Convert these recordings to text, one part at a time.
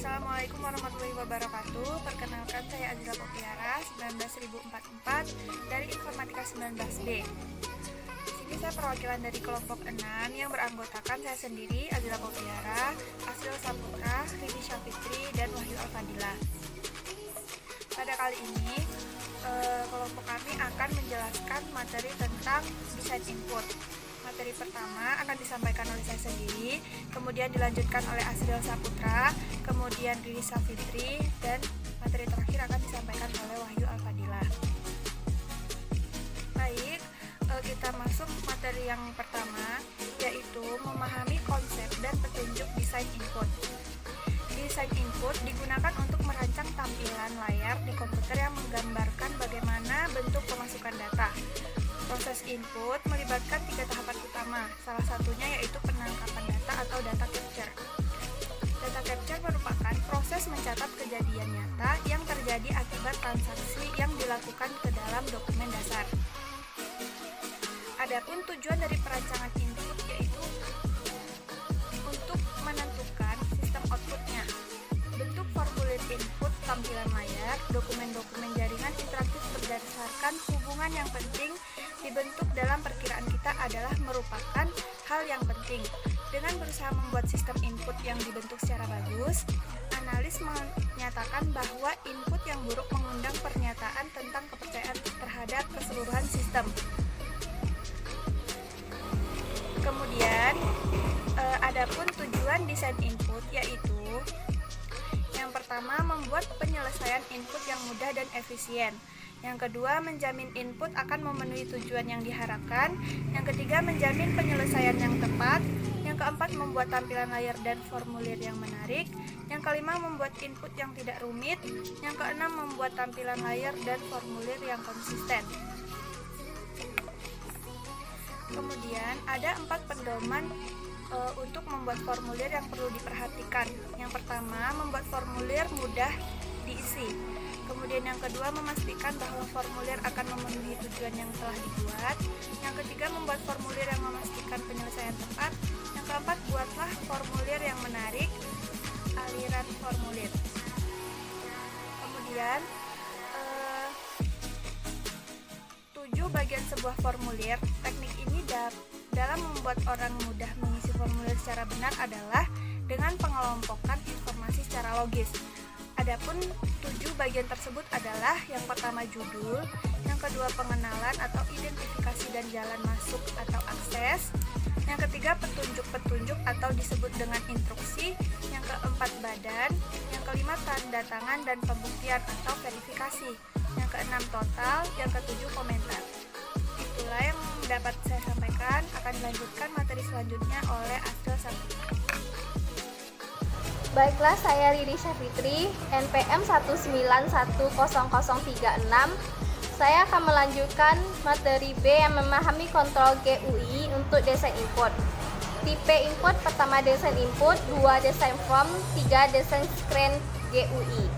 Assalamualaikum warahmatullahi wabarakatuh. Perkenalkan, saya Azila Popiara 19044 dari Informatika 19B. Di sini saya perwakilan dari kelompok 6 yang beranggotakan saya sendiri, Azila Popiara, Asril Saputra, Rini Syafitri, dan Wahyu Alfadila. Pada kali ini, kelompok kami akan menjelaskan materi tentang desain input. Materi pertama akan disampaikan oleh saya sendiri, kemudian dilanjutkan oleh Asril Saputra, kemudian Rini Syafitri, dan materi terakhir akan disampaikan oleh Wahyu Alfadila. Baik, kita masuk materi yang pertama, yaitu memahami konsep dan petunjuk desain input. Desain input digunakan untuk merancang tampilan layar di komputer yang menggambarkan bagaimana bentuk pemasukan data. Proses input melibatkan 3 tahapan utama, salah satunya yaitu penangkapan data atau data capture. Data capture merupakan proses mencatat kejadian nyata yang terjadi akibat transaksi yang dilakukan ke dalam dokumen dasar. Adapun tujuan dari perancangan input yaitu untuk menentukan sistem outputnya. Bentuk formulir input tampilan layar, dokumen-dokumen jaringan interaktif berdasarkan hubungan yang penting dibentuk dalam perkiraan kita adalah merupakan hal yang penting. Dengan berusaha membuat sistem input yang dibentuk secara bagus, analis menyatakan bahwa input yang buruk mengundang pernyataan tentang kepercayaan terhadap keseluruhan sistem. Kemudian, adapun tujuan desain input yaitu yang pertama, membuat penyelesaian input yang mudah dan efisien. Yang kedua, menjamin input akan memenuhi tujuan yang diharapkan. Yang ketiga, menjamin penyelesaian yang tepat. Yang keempat, membuat tampilan layar dan formulir yang menarik. Yang kelima, membuat input yang tidak rumit. Yang keenam, membuat tampilan layar dan formulir yang konsisten. Kemudian, ada 4 pedoman untuk membuat formulir yang perlu diperhatikan. Yang pertama, membuat formulir mudah diisi. Kemudian yang kedua, memastikan bahwa formulir akan memenuhi tujuan yang telah dibuat. Yang ketiga, membuat formulir yang memastikan penyelesaian tepat. Yang keempat, buatlah formulir yang menarik. Aliran formulir. Kemudian 7 bagian sebuah formulir. Teknik ini dalam membuat orang mudah mengisi formulir secara benar adalah dengan pengelompokan informasi secara logis. Adapun 7 bagian tersebut adalah yang pertama judul, yang kedua pengenalan atau identifikasi dan jalan masuk atau akses, yang ketiga petunjuk-petunjuk atau disebut dengan instruksi, yang keempat badan, yang kelima tanda tangan dan pembuktian atau verifikasi, yang keenam total, yang ketujuh komentar. Itulah yang dapat saya sampaikan. Akan dilanjutkan materi selanjutnya oleh Asril Saputra. Baiklah, saya Rini Syafitri, NPM 1910036. Saya akan melanjutkan materi B yang memahami kontrol GUI untuk desain input. Tipe input pertama desain input, 2 desain form, 3 desain screen GUI.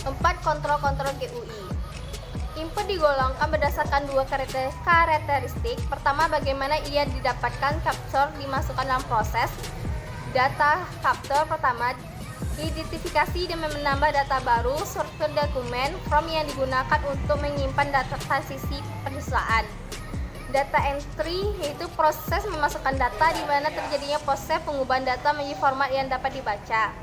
4 kontrol GUI. Input digolongkan berdasarkan 2 karakteristik. Pertama, bagaimana ia didapatkan, capture dimasukkan dalam proses. Data capture pertama, identifikasi dan menambah data baru, shortcut dokumen, from yang digunakan untuk menyimpan data transisi penyusunan. Data entry yaitu proses memasukkan data di mana terjadinya proses pengubahan data menjadi format yang dapat dibaca.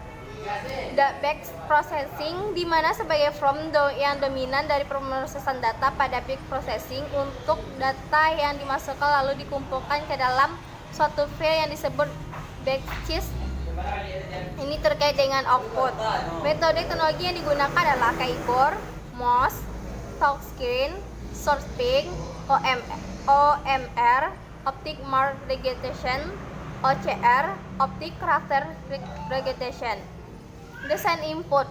Batch processing di mana sebagai from yang dominan dari pemrosesan data pada batch processing untuk data yang dimasukkan lalu dikumpulkan ke dalam suatu file yang disebut batches. Ini terkait dengan output. Metode teknologi yang digunakan adalah keyboard, mouse, touchscreen, source ping, OMR, optic mark registration, OCR, optic character registration. Desain input.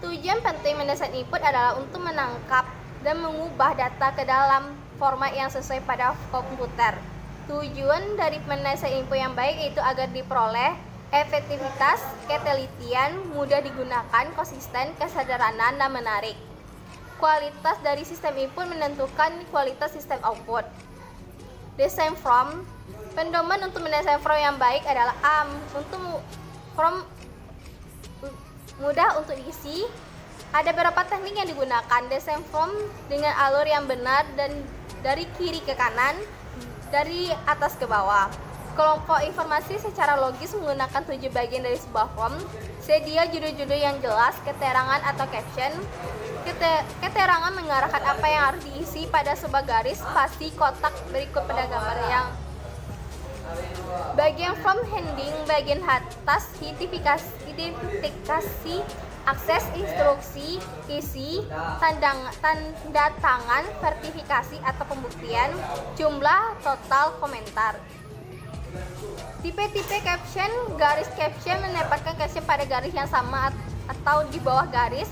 Tujuan penting mendesain input adalah untuk menangkap dan mengubah data ke dalam format yang sesuai pada komputer. Tujuan dari mendesain input yang baik itu agar diperoleh efektivitas, ketelitian, mudah digunakan, konsisten, kesederhanaan, dan menarik. Kualitas dari sistem input menentukan kualitas sistem output. Desain form. Pedoman untuk mendesain form yang baik adalah untuk form mudah untuk diisi. Ada beberapa teknik yang digunakan. Desain form dengan alur yang benar dan dari kiri ke kanan, dari atas ke bawah. Kelompok informasi secara logis menggunakan 7 bagian dari sebuah form. Sedia judul-judul yang jelas, keterangan atau caption. Keterangan mengarahkan apa yang harus diisi pada sebuah garis, spasi, kotak berikut pada gambar yang bagian form heading, bagian atas identifikasi, akses, instruksi, isi, tanda tangan, verifikasi atau pembuktian, jumlah, total, komentar. Tipe-tipe caption. Garis caption menempatkan caption pada garis yang sama atau di bawah garis.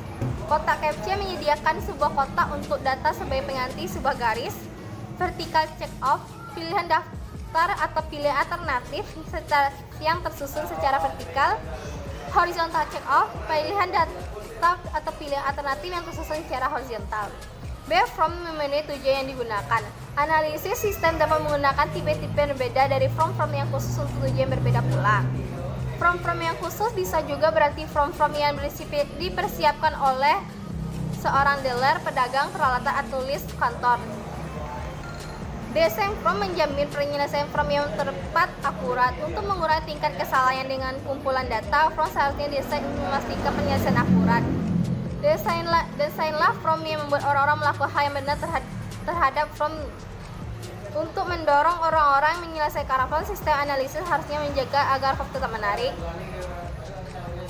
Kotak caption menyediakan sebuah kotak untuk data sebagai pengganti sebuah garis. Vertical check off. Pilihan daftar atau pilihan alternatif yang tersusun secara vertikal. Horizontal check off. Pilihan daftar atau pilihan alternatif yang tersusun secara horizontal. From memenuhi tujuan yang digunakan. Analisis sistem dapat menggunakan tipe-tipe berbeda dari from yang khusus untuk tujuan berbeda pula. From yang khusus bisa juga berarti from yang dipersiapkan oleh seorang dealer, pedagang, peralatan atau list kantor. Desain from menjamin penyelesaian from yang tepat akurat. Untuk mengurangi tingkat kesalahan dengan kumpulan data, from seharusnya desain memastikan penyelesaian akurat. Desainlah from yang membuat orang-orang melakukan hal yang benar terhadap from. Untuk mendorong orang-orang menyelesaikan from, sistem analisis harusnya menjaga agar from tetap menarik.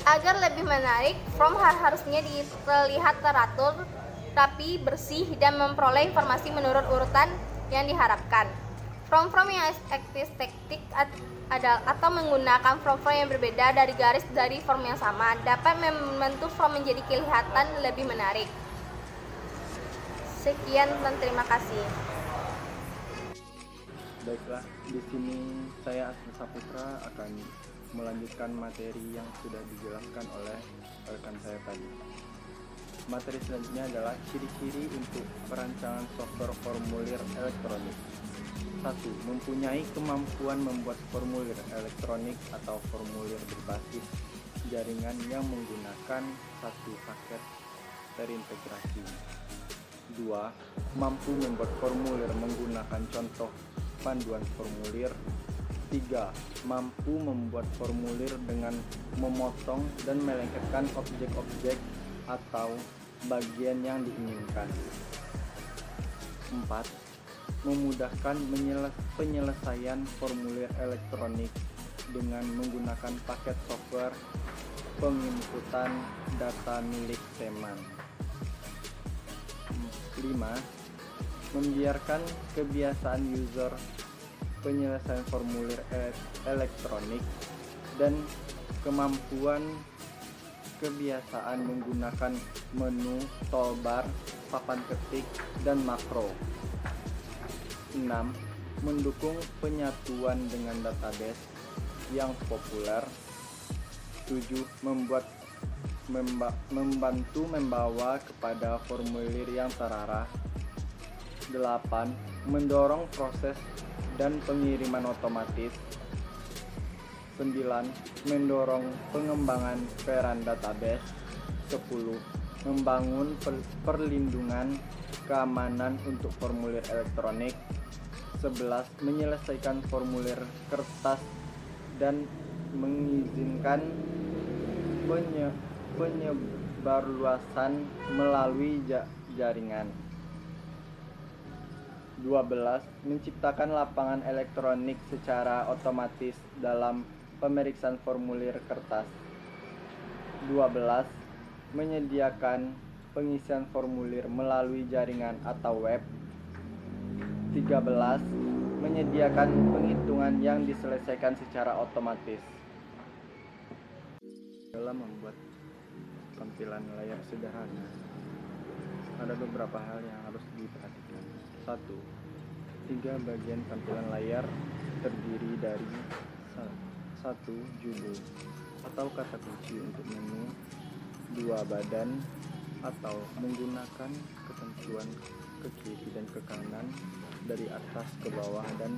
Agar lebih menarik, from harusnya terlihat teratur, rapi, bersih, dan memperoleh informasi menurut urutan yang diharapkan. From yang estetik atau menggunakan from yang berbeda dari garis dari form yang sama dapat membantu from menjadi kelihatan lebih menarik. Sekian dan terima kasih. Baiklah, di sini saya Asmi Saputra akan melanjutkan materi yang sudah dijelaskan oleh rekan saya tadi. Materi selanjutnya adalah ciri-ciri untuk perancangan software formulir elektronik. 1. Mempunyai kemampuan membuat formulir elektronik atau formulir berbasis jaringan yang menggunakan satu paket terintegrasi. 2. Mampu membuat formulir menggunakan contoh panduan formulir. 3. Mampu membuat formulir dengan memotong dan melengketkan objek-objek atau bagian yang diinginkan. 4. Memudahkan penyelesaian formulir elektronik dengan menggunakan paket software penginputan data milik teman. 5. Membiarkan kebiasaan user penyelesaian formulir elektronik dan kemampuan kebiasaan menggunakan menu, toolbar, papan ketik, dan makro. 6. Mendukung penyatuan dengan database yang populer. 7. Membantu membawa kepada formulir yang terarah. 8. Mendorong proses dan pengiriman otomatis. 9. Mendorong pengembangan peran database. 10. Membangun perlindungan keamanan untuk formulir elektronik. 11. Menyelesaikan formulir kertas dan mengizinkan penyebarluasan melalui jaringan. 12. Menciptakan lapangan elektronik secara otomatis dalam pemeriksaan formulir kertas. 12. Menyediakan pengisian formulir melalui jaringan atau web. 13. Menyediakan penghitungan yang diselesaikan secara otomatis. Dalam membuat tampilan layar sederhana, ada beberapa hal yang harus diperhatikan. 1. 3 bagian tampilan layar terdiri dari 1. Judul atau kata kunci untuk menu, 2. Badan atau menggunakan ketentuan ke kiri dan ke kanan dari atas ke bawah dan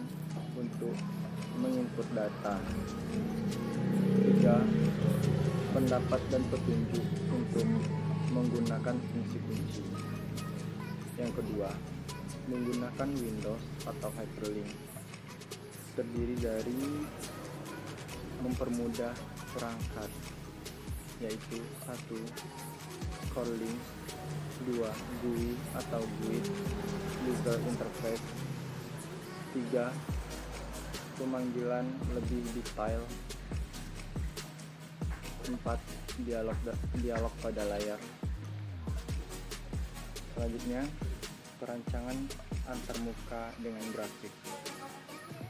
untuk menginput data. 3. Pendapat dan petunjuk untuk menggunakan fungsi kunci. Yang kedua, menggunakan Windows atau hyperlink, terdiri dari mempermudah perangkat, yaitu 1. Core link, 2. GUI atau GUID user interface, 3. Pemanggilan lebih detail, 4. Dialog pada layar. Selanjutnya, perancangan antarmuka dengan grafik,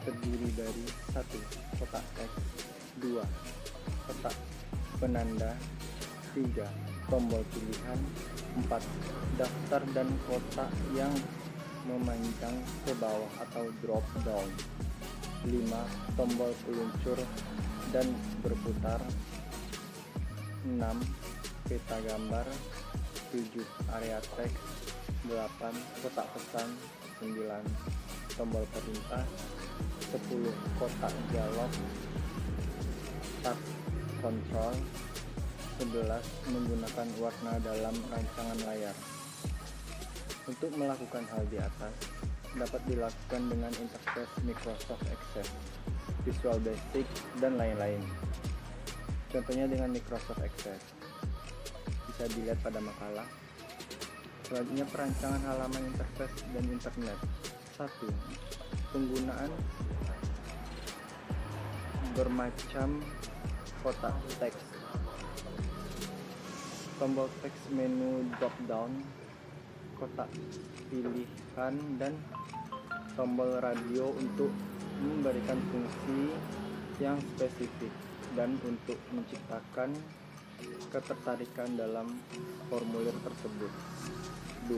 terdiri dari 1. Kotak teks, 2. Kotak penanda, 3. Tombol pilihan, 4. Daftar dan kotak yang memanjang ke bawah atau drop down, 5. Tombol peluncur dan berputar, 6. Peta gambar, 7. Area teks, 8. Kotak pesan, 9. Tombol perintah, 10. Kotak dialog, start control, 11. Menggunakan warna dalam rancangan layar. Untuk melakukan hal di atas dapat dilakukan dengan interface Microsoft Access, Visual Basic, dan lain-lain. Contohnya dengan Microsoft Access, bisa dilihat pada makalah. Selanjutnya, perancangan halaman interface dan internet. 1. Penggunaan bermacam kotak teks, tombol teks menu drop down, kotak pilihan, dan tombol radio untuk memberikan fungsi yang spesifik dan untuk menciptakan ketertarikan dalam formulir tersebut. 2.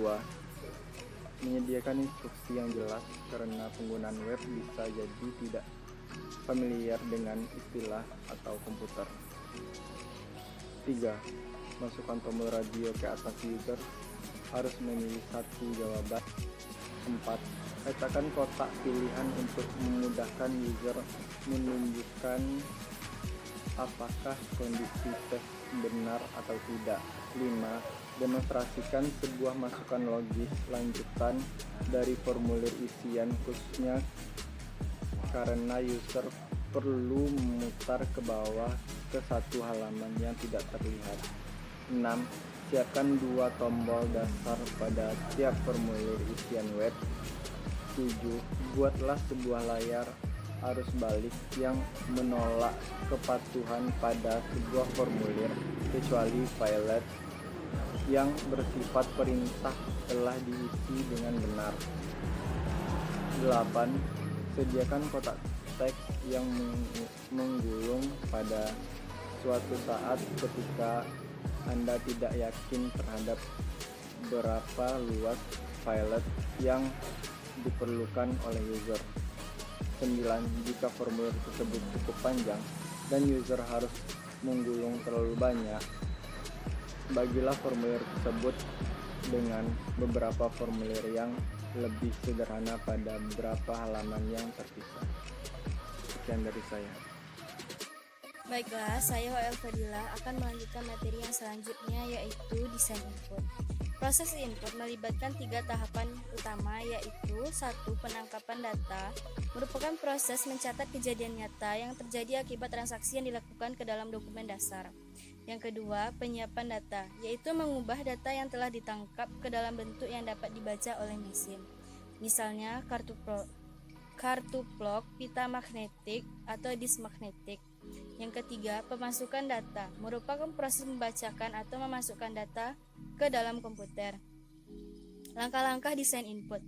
Menyediakan instruksi yang jelas karena penggunaan web bisa jadi tidak familiar dengan istilah atau komputer. 3. Masukkan tombol radio ke atas user harus memilih satu jawaban. 4. Letakkan kotak pilihan untuk memudahkan user menunjukkan apakah kondisi tes benar atau tidak. 5. Demonstrasikan sebuah masukan logis lanjutan dari formulir isian, khususnya karena user perlu memutar ke bawah ke satu halaman yang tidak terlihat. 6. Siapkan 2 tombol dasar pada tiap formulir isian web. 7. Buatlah sebuah layar arus balik yang menolak kepatuhan pada sebuah formulir kecuali file yang bersifat perintah telah diisi dengan benar. 8. Sediakan kotak teks yang menggulung pada suatu saat ketika Anda tidak yakin terhadap berapa luas file yang diperlukan oleh user. 9. Jika formulir tersebut cukup panjang dan user harus menggulung terlalu banyak, bagilah formulir tersebut dengan beberapa formulir yang lebih sederhana pada beberapa halaman yang terpisah. Sekian dari saya. Baiklah, saya Wael Fadila akan melanjutkan materi yang selanjutnya, yaitu desain input. Proses input melibatkan 3 tahapan utama, yaitu 1. Penangkapan data merupakan proses mencatat kejadian nyata yang terjadi akibat transaksi yang dilakukan ke dalam dokumen dasar. Yang kedua, penyiapan data, yaitu mengubah data yang telah ditangkap ke dalam bentuk yang dapat dibaca oleh mesin. Misalnya kartu plok, pita magnetik, atau disk magnetik. Yang ketiga, pemasukan data merupakan proses membacakan atau memasukkan data ke dalam komputer. Langkah-langkah desain input.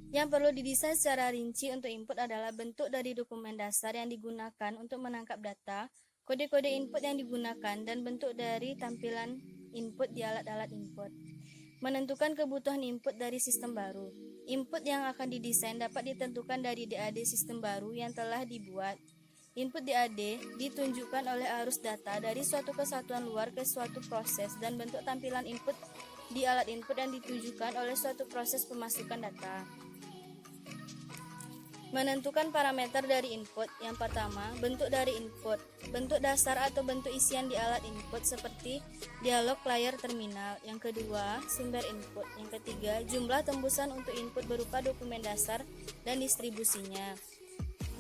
Yang perlu didesain secara rinci untuk input adalah bentuk dari dokumen dasar yang digunakan untuk menangkap data, kode-kode input yang digunakan, dan bentuk dari tampilan input di alat-alat input. Menentukan kebutuhan input dari sistem baru. Input yang akan didesain dapat ditentukan dari DAD sistem baru yang telah dibuat. Input DAD ditunjukkan oleh arus data dari suatu kesatuan luar ke suatu proses dan bentuk tampilan input di alat input yang ditujukan oleh suatu proses pemasukan data. Menentukan parameter dari input. Yang pertama, bentuk dari input. Bentuk dasar atau bentuk isian di alat input seperti dialog layar terminal. Yang kedua, sumber input. Yang ketiga, jumlah tembusan untuk input berupa dokumen dasar dan distribusinya.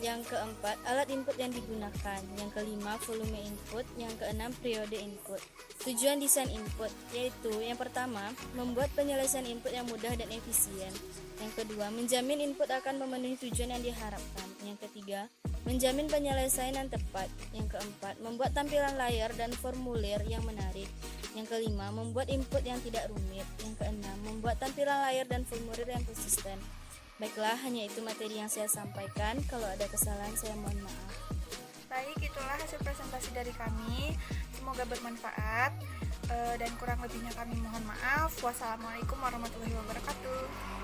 Yang keempat, alat input yang digunakan. Yang kelima, volume input. Yang keenam, periode input. Tujuan desain input, yaitu yang pertama, membuat penyelesaian input yang mudah dan efisien. Yang kedua, menjamin input akan memenuhi tujuan yang diharapkan. Yang ketiga, menjamin penyelesaian yang tepat. Yang keempat, membuat tampilan layar dan formulir yang menarik. Yang kelima, membuat input yang tidak rumit. Yang keenam, membuat tampilan layar dan formulir yang konsisten. Baiklah, hanya itu materi yang saya sampaikan. Kalau ada kesalahan, saya mohon maaf. Baik, itulah hasil presentasi dari kami. Semoga bermanfaat. Dan kurang lebihnya kami mohon maaf. Wassalamualaikum warahmatullahi wabarakatuh.